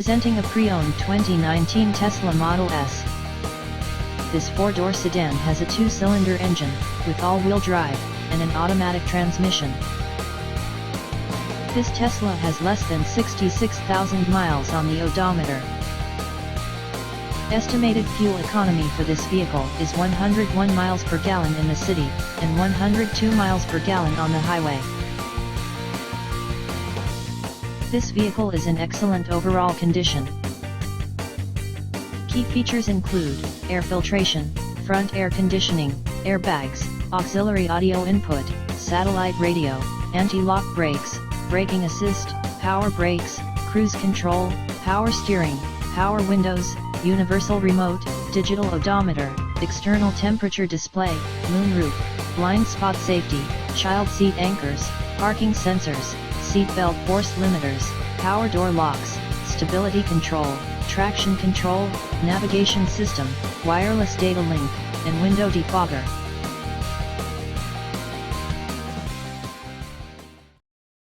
Presenting a pre-owned 2019 Tesla Model S. This four-door sedan has a two-cylinder engine, with all-wheel drive, and an automatic transmission. This Tesla has less than 66,000 miles on the odometer. Estimated fuel economy for this vehicle is 101 miles per gallon in the city, and 102 miles per gallon on the highway. This vehicle is in excellent overall condition. Key features include air filtration, front air conditioning, airbags, auxiliary audio input, satellite radio, anti-lock brakes, braking assist, power brakes, cruise control, power steering, power windows, universal remote, digital odometer, external temperature display, moonroof, blind spot safety, child seat anchors, parking sensors, seat belt force limiters, power door locks, stability control, traction control, navigation system, wireless data link, and window defogger.